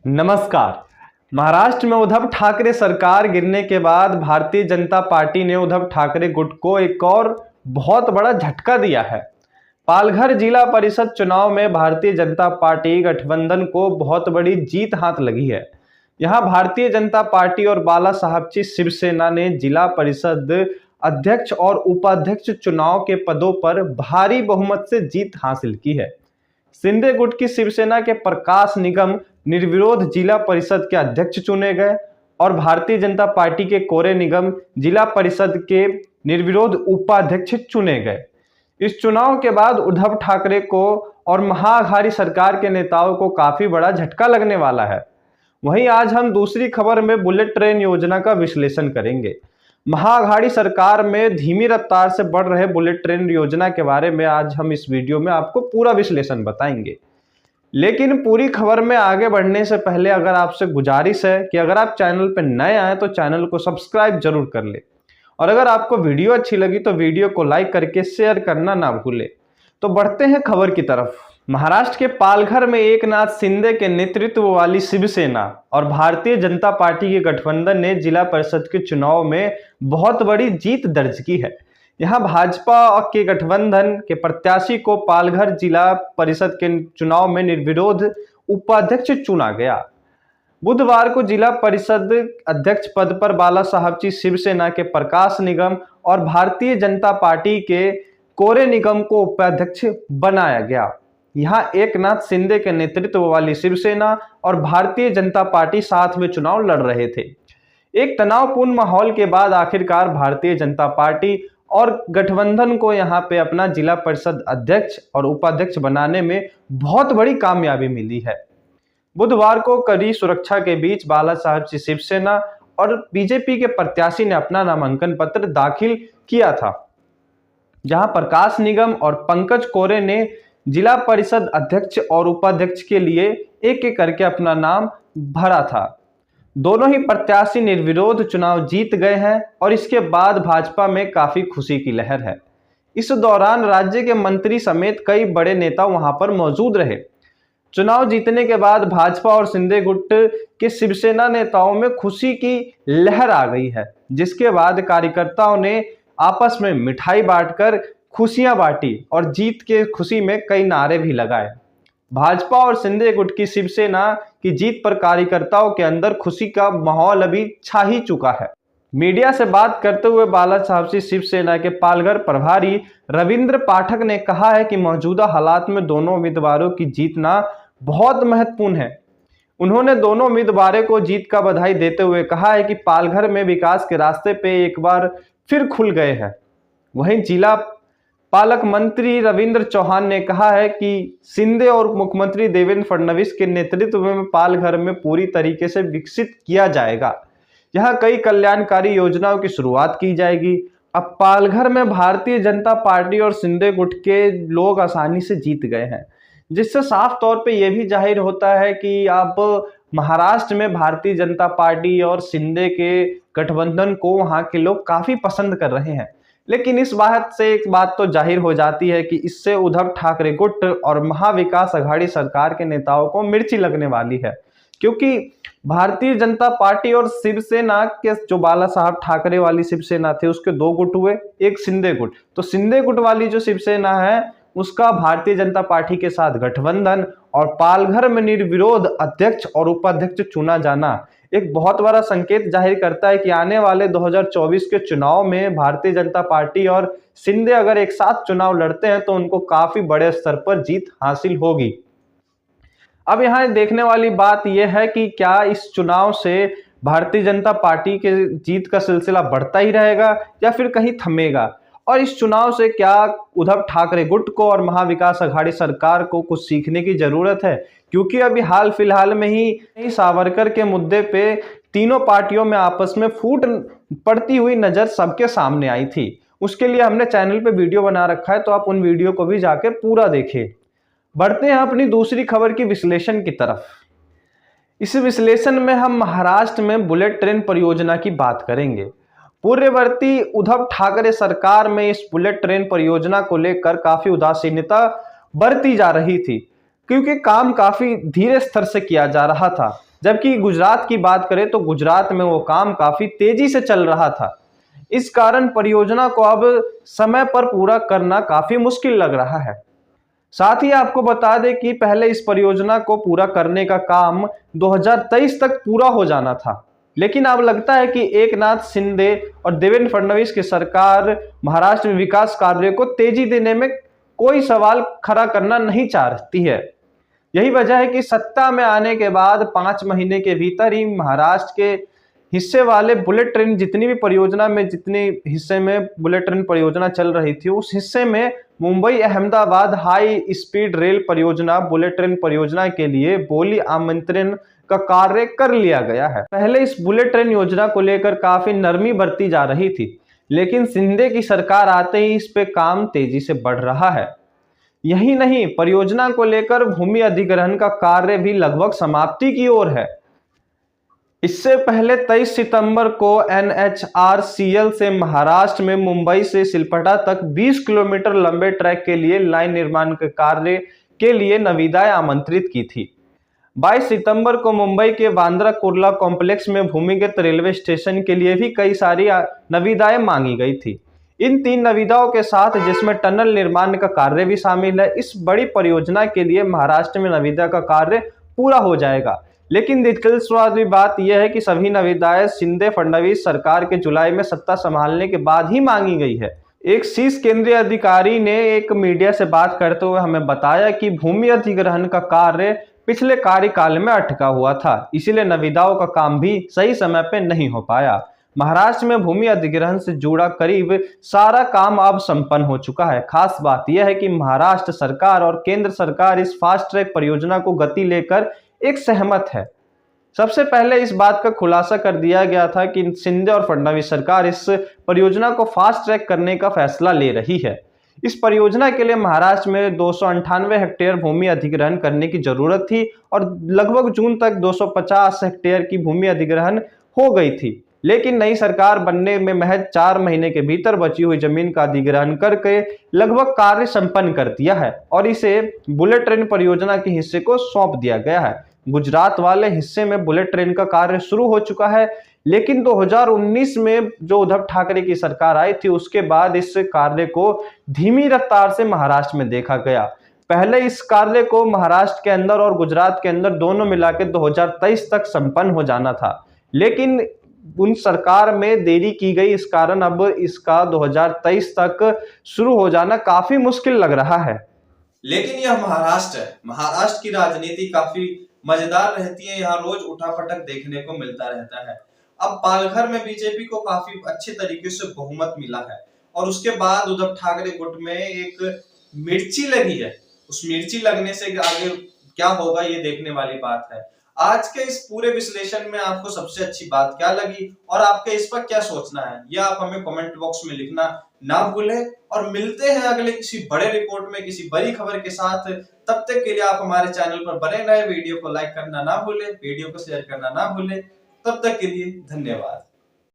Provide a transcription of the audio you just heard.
नमस्कार। महाराष्ट्र में उद्धव ठाकरे सरकार गिरने के बाद भारतीय जनता पार्टी ने उद्धव ठाकरे गुट को एक और बहुत बड़ा झटका दिया है। पालघर जिला परिषद चुनाव में भारतीय जनता पार्टी गठबंधन को बहुत बड़ी जीत हाथ लगी है। यहां भारतीय जनता पार्टी और बाला साहबची शिवसेना ने जिला परिषद अध्यक्ष और उपाध्यक्ष चुनाव के पदों पर भारी बहुमत से जीत हासिल की है। शिंदे गुट की शिवसेना के प्रकाश निगम निर्विरोध जिला परिषद के अध्यक्ष चुने गए और भारतीय जनता पार्टी के कोरे निगम जिला परिषद के निर्विरोध उपाध्यक्ष चुने गए। इस चुनाव के बाद उद्धव ठाकरे को और महाअघाड़ी सरकार के नेताओं को काफी बड़ा झटका लगने वाला है। वहीं आज हम दूसरी खबर में बुलेट ट्रेन योजना का विश्लेषण करेंगे। महाअघाड़ी सरकार में धीमी रफ्तार से बढ़ रहे बुलेट ट्रेन योजना के बारे में आज हम इस वीडियो में आपको पूरा विश्लेषण बताएंगे। लेकिन पूरी खबर में आगे बढ़ने से पहले अगर आपसे गुजारिश है कि अगर आप चैनल पर नए आए तो चैनल को सब्सक्राइब जरूर कर ले और अगर आपको वीडियो अच्छी लगी तो वीडियो को लाइक करके शेयर करना ना भूले। तो बढ़ते हैं खबर की तरफ। महाराष्ट्र के पालघर में एकनाथ शिंदे के नेतृत्व वाली शिवसेना और भारतीय जनता पार्टी के गठबंधन ने जिला परिषद के चुनाव में बहुत बड़ी जीत दर्ज की है। यहां भाजपा के गठबंधन के प्रत्याशी को पालघर जिला परिषद के चुनाव में निर्विरोध उपाध्यक्ष चुना गया। बुधवार को जिला परिषद अध्यक्ष पद पर बाला साहबची शिवसेना के प्रकाश निगम और भारतीय जनता पार्टी के कोरे निगम को उपाध्यक्ष बनाया गया। यहां एकनाथ शिंदे के नेतृत्व वाली शिवसेना और भारतीय जनता पार्टी साथ में चुनाव लड़ रहे थे। एक तनावपूर्ण माहौल के बाद आखिरकार भारतीय जनता पार्टी और गठबंधन को यहां पे अपना जिला परिषद अध्यक्ष और उपाध्यक्ष बनाने में बहुत बड़ी कामयाबी मिली है। बुधवार को कड़ी सुरक्षा के बीच बाला साहब की शिवसेना और बीजेपी के प्रत्याशी ने अपना नामांकन पत्र दाखिल किया था, जहां प्रकाश निगम और पंकज कोरे ने जिला परिषद अध्यक्ष और उपाध्यक्ष के लिए एक एक करके अपना नाम भरा था। दोनों ही प्रत्याशी निर्विरोध चुनाव जीत गए हैं और इसके बाद भाजपा में काफी खुशी की लहर है। इस दौरान राज्य के मंत्री समेत कई बड़े नेता वहां पर मौजूद रहे। चुनाव जीतने के बाद भाजपा और शिंदे गुट के शिवसेना नेताओं में खुशी की लहर आ गई है, जिसके बाद कार्यकर्ताओं ने आपस में मिठाई बांटकर खुशियां बांटी और जीत के खुशी में कई नारे भी लगाए। भाजपा और शिंदे गुट की शिवसेना की जीत पर कार्यकर्ताओं के अंदर खुशी का माहौल अभी छा ही चुका है। मीडिया से बात करते हुए बाला साहबची शिवसेना के पालघर प्रभारी रविंद्र पाठक ने कहा है कि मौजूदा हालात में दोनों उम्मीदवारों की जीतना बहुत महत्वपूर्ण है। उन्होंने दोनों उम्मीदवारों को जीत का बधाई देते हुए कहा है कि पालघर में विकास के रास्ते पे एक बार फिर खुल गए हैं। वहीं जिला पालक मंत्री रविंद्र चौहान ने कहा है कि शिंदे और मुख्यमंत्री देवेंद्र फडणवीस के नेतृत्व में पालघर में पूरी तरीके से विकसित किया जाएगा। यहाँ कई कल्याणकारी योजनाओं की शुरुआत की जाएगी। अब पालघर में भारतीय जनता पार्टी और शिंदे गुट के लोग आसानी से जीत गए हैं, जिससे साफ तौर पे यह भी जाहिर होता है कि अब महाराष्ट्र में भारतीय जनता पार्टी और शिंदे के गठबंधन को वहां के लोग काफी पसंद कर रहे हैं। लेकिन इस बात से एक बात तो जाहिर हो जाती है कि इससे उद्धव ठाकरे गुट और महाविकास अघाड़ी सरकार के नेताओं को मिर्ची लगने वाली है, क्योंकि भारतीय जनता पार्टी और शिवसेना के जो बाला साहब ठाकरे वाली शिवसेना थे उसके दो गुट हुए, एक शिंदे गुट। तो शिंदे गुट वाली जो शिवसेना है उसका भारतीय जनता पार्टी के साथ गठबंधन और पालघर में निर्विरोध अध्यक्ष और उपाध्यक्ष चुना जाना एक बहुत बड़ा संकेत जाहिर करता है कि आने वाले 2024 के चुनाव में भारतीय जनता पार्टी और शिंदे अगर एक साथ चुनाव लड़ते हैं तो उनको काफी बड़े स्तर पर जीत हासिल होगी। अब यहाँ देखने वाली बात यह है कि क्या इस चुनाव से भारतीय जनता पार्टी के जीत का सिलसिला बढ़ता ही रहेगा या फिर कहीं थमेगा, और इस चुनाव से क्या उद्धव ठाकरे गुट को और महाविकास अघाड़ी सरकार को कुछ सीखने की जरूरत है, क्योंकि अभी हाल फिलहाल में ही सावरकर के मुद्दे पे तीनों पार्टियों में आपस में फूट पड़ती हुई नजर सबके सामने आई थी। उसके लिए हमने चैनल पे वीडियो बना रखा है, तो आप उन वीडियो को भी जाके पूरा देखें। बढ़ते हैं अपनी दूसरी खबर की विश्लेषण की तरफ। इस विश्लेषण में हम महाराष्ट्र में बुलेट ट्रेन परियोजना की बात करेंगे। पूर्ववर्ती उद्धव ठाकरे सरकार में इस बुलेट ट्रेन परियोजना को लेकर काफी उदासीनता बरती जा रही थी, क्योंकि काम काफी धीरे स्तर से किया जा रहा था, जबकि गुजरात की बात करें तो गुजरात में वो काम काफी तेजी से चल रहा था। इस कारण परियोजना को अब समय पर पूरा करना काफी मुश्किल लग रहा है। साथ ही आपको बता दें कि पहले इस परियोजना को पूरा करने का काम 2023 तक पूरा हो जाना था, लेकिन अब लगता है कि एकनाथ शिंदे और देवेंद्र फडणवीस की सरकार महाराष्ट्र में विकास कार्यों को तेजी देने में कोई सवाल खड़ा करना नहीं चाहती है। यही वजह है कि सत्ता में आने के बाद 5 महीने के भीतर ही महाराष्ट्र के हिस्से वाले बुलेट ट्रेन जितनी भी परियोजना में जितने हिस्से में बुलेट ट्रेन परियोजना चल रही थी, उस हिस्से में Mumbai Ahmedabad high speed rail परियोजना बुलेट ट्रेन परियोजना के लिए बोली आमंत्रण का कार्य कर लिया गया है। पहले इस बुलेट ट्रेन योजना को लेकर काफी नरमी बरती जा रही थी, लेकिन शिंदे की सरकार आते ही इस पे काम तेजी से बढ़ रहा है। यही नहीं, परियोजना को लेकर भूमि अधिग्रहण का कार्य भी लगभग समाप्ति की ओर है। इससे पहले 23 सितंबर को NHRCL से महाराष्ट्र में मुंबई से सिलपटा तक 20 किलोमीटर लंबे ट्रैक के लिए लाइन निर्माण के कार्य के लिए निविदाएं आमंत्रित की थी। 22 सितंबर को मुंबई के बांद्रा कुर्ला कॉम्प्लेक्स में भूमिगत रेलवे स्टेशन के लिए भी कई सारी निविदाएं मांगी गई थी। इन 3 निविदाओं के साथ, जिसमें टनल निर्माण का कार्य भी शामिल है, इस बड़ी परियोजना के लिए महाराष्ट्र में निविदा का कार्य पूरा हो जाएगा। लेकिन दिलचस्प वाली बात यह है कि सभी निविदाएं शिंदे फडणवीस सरकार के जुलाई में सत्ता संभालने के बाद ही मांगी गई है। एक शीर्ष केंद्रीय अधिकारी ने एक मीडिया से बात करते हुए हमें बताया कि भूमि अधिग्रहण का कार्य पिछले कार्यकाल में अटका हुआ था, इसीलिए निविदाओं का काम भी सही समय पर नहीं हो पाया। महाराष्ट्र में भूमि अधिग्रहण से जुड़ा करीब सारा काम अब संपन्न हो चुका है। खास बात यह है कि महाराष्ट्र सरकार और केंद्र सरकार इस फास्ट ट्रैक परियोजना को गति लेकर एक सहमत है। सबसे पहले इस बात का खुलासा कर दिया गया था कि शिंदे और फडणवीस सरकार इस परियोजना को फास्ट ट्रैक करने का फैसला ले रही है। इस परियोजना के लिए महाराष्ट्र में 298 हेक्टेयर भूमि अधिग्रहण करने की जरूरत थी और लगभग जून तक 250 हेक्टेयर की भूमि अधिग्रहण हो गई थी। लेकिन नई सरकार बनने में महज 4 महीने के भीतर बची हुई जमीन का अधिग्रहण करके लगभग कार्य संपन्न कर दिया है और इसे बुलेट ट्रेन परियोजना के हिस्से को सौंप दिया गया है। गुजरात वाले हिस्से में बुलेट ट्रेन का कार्य शुरू हो चुका है, लेकिन 2019 में जो उद्धव ठाकरे की सरकार आई थी, उसके बाद इस कार्य को धीमी रफ्तार से महाराष्ट्र में देखा गया। पहले इस कार्य को महाराष्ट्र के अंदर और गुजरात के अंदर दोनों मिलाकर 2023 तक संपन्न हो जाना था, लेकिन उन सरकार में देरी की गई, इस कारण अब इसका 2023 तक शुरू हो जाना काफी मुश्किल लग रहा है। लेकिन यह महाराष्ट्र है, महाराष्ट्र की राजनीति काफी मजेदार रहती है, यहाँ रोज उठापटक देखने को मिलता रहता है। अब पालघर में बीजेपी को काफी अच्छे तरीके से बहुमत मिला है और उसके बाद उद्धव ठाकरे गुट में एक मिर्ची लगी है। उस मिर्ची लगने से आगे क्या होगा ये देखने वाली बात है। आज के इस पूरे विश्लेषण में आपको सबसे अच्छी बात क्या लगी और आपके इस पर क्या सोचना है, यह आप हमें कमेंट बॉक्स में लिखना ना भूलें। और मिलते हैं अगले किसी बड़े रिपोर्ट में किसी बड़ी खबर के साथ। तब तक के लिए आप हमारे चैनल पर बने रहे। वीडियो को लाइक करना ना भूलें, वीडियो को शेयर करना ना भूलें। तब तक के लिए धन्यवाद।